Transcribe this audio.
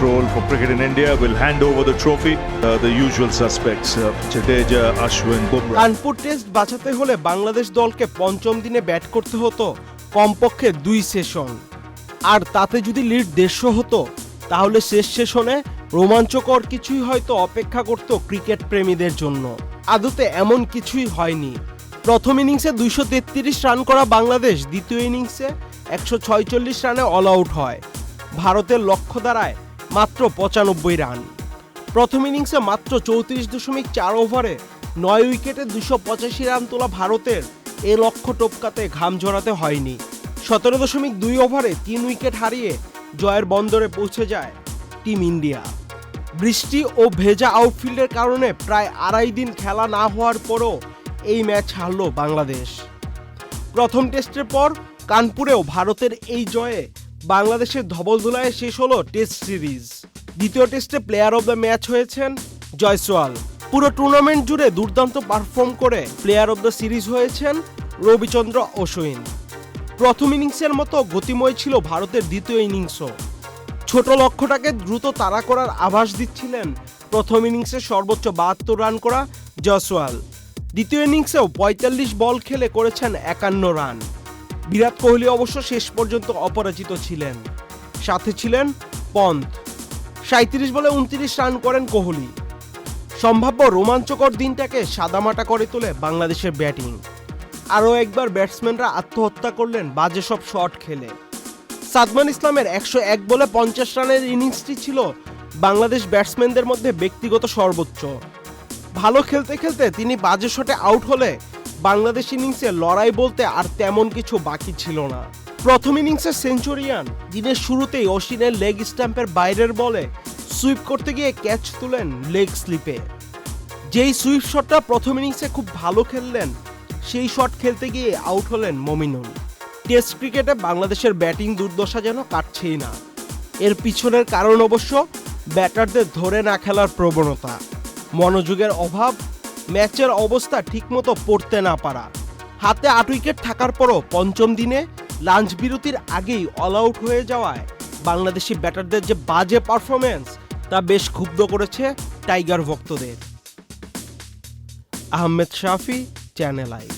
control for cricket in India will hand over the trophy. The usual suspects, Jadeja, Ashwin, Bumrah. Kanpur test বাঁচাতে হলে বাংলাদেশ দলকে পঞ্চম দিনে bat করতে হতো কমপক্ষে 2 সেশন, আর তাতে যদি লিড 150 হতো তাহলে শেষ সেশনে রোমাঞ্চকর কিছুই হয়তো অপেক্ষা করত ক্রিকেট প্রেমীদের জন্য। আদতে এমন কিছুই হয়নি। প্রথম ইনিংসে 233 রান করা বাংলাদেশ দ্বিতীয় ইনিংসে 146 রানে অল আউট হয়। ভারতের লক্ষ্য দাঁড়ায় মাত্র 95 রান। প্রথম ইনিংসে মাত্র 34.4 ওভারে 9 উইকেটে 285 রান তোলা ভারতের এ লক্ষ্য টপকাতে ঘাম ঝরাতে হয়নি। 17.2 ওভারে 3 উইকেট হারিয়ে জয়ের বন্দরে পৌঁছে যায় টিম ইন্ডিয়া। বৃষ্টি ও ভেজা আউটফিল্ডের কারণে প্রায় 2.5 দিন খেলা না হওয়ার পরও এই ম্যাচ হারল বাংলাদেশ। প্রথম টেস্টের পর কানপুরেও ভারতের এই জয়ে বাংলাদেশের ধবলধোলায় শেষ হলো টেস্ট সিরিজ। দ্বিতীয় টেস্টে প্লেয়ার অব দ্য ম্যাচ হয়েছেন জয়সওয়াল। পুরো টুর্নামেন্ট জুড়ে দুর্দান্ত পারফর্ম করে প্লেয়ার অব দ্য সিরিজ হয়েছেন রবিচন্দ্র অশ্বিন। প্রথম ইনিংসের মতো গতিময় ছিল ভারতের দ্বিতীয় ইনিংসও। ছোট লক্ষ্যটাকে দ্রুত তাড়া করার আভাস দিচ্ছিলেন প্রথম ইনিংসে সর্বোচ্চ 72 রান করা জয়সওয়াল। দ্বিতীয় ইনিংসেও 45 বল খেলে করেছেন 51 রান। বিরাট কোহলি অবশ্য শেষ পর্যন্ত অপরাজিত ছিলেন, সাথে ছিলেন পন্থ। 37 বলে 29 রান করেন কোহলি। সম্ভাব্য রোমাঞ্চকর দিনটাকে সাদামাটা করে তোলে বাংলাদেশের ব্যাটিং। আরও একবার ব্যাটসম্যানরা আত্মহত্যা করলেন বাজে সব শট খেলে। সাদমান ইসলামের 101 বলে 50 রানের ইনিংসটি ছিল বাংলাদেশ ব্যাটসম্যানদের মধ্যে ব্যক্তিগত সর্বোচ্চ। ভালো খেলতে খেলতে তিনি বাজে শটে আউট হলে বাংলাদেশ ইনিংসে লড়াই বলতে আর তেমন কিছু বাকি ছিল না। প্রথম ইনিংসে সেঞ্চুরিয়ান দিনের শুরুতেই অশ্বিনের লেগ স্ট্যাম্পের বাইরের বলে সুইপ করতে গিয়ে ক্যাচ তুলেন লেগ স্লিপে। যেই সুইপ শটটা প্রথম ইনিংসে খুব ভালো খেললেন, সেই শট খেলতে গিয়ে আউট হলেন মমিনুল। টেস্ট ক্রিকেটে বাংলাদেশের ব্যাটিং দুর্দশা যেন কাটছেই না। এর পিছনের কারণ অবশ্য ব্যাটারদের ধরে না খেলার প্রবণতা, মনোযোগের অভাব, ম্যাচের অবস্থা ঠিকমতো পড়তে না পারা। হাতে 8 উইকেট থাকার পরও পঞ্চম দিনে লাঞ্চ বিরতির আগেই অল আউট হয়ে যাওয়ায় বাংলাদেশি ব্যাটারদের যে বাজে পারফরমেন্স তা বেশ ক্ষুব্ধ করেছে টাইগার ভক্তদের। আহমেদ শাফি, চ্যানেল আই।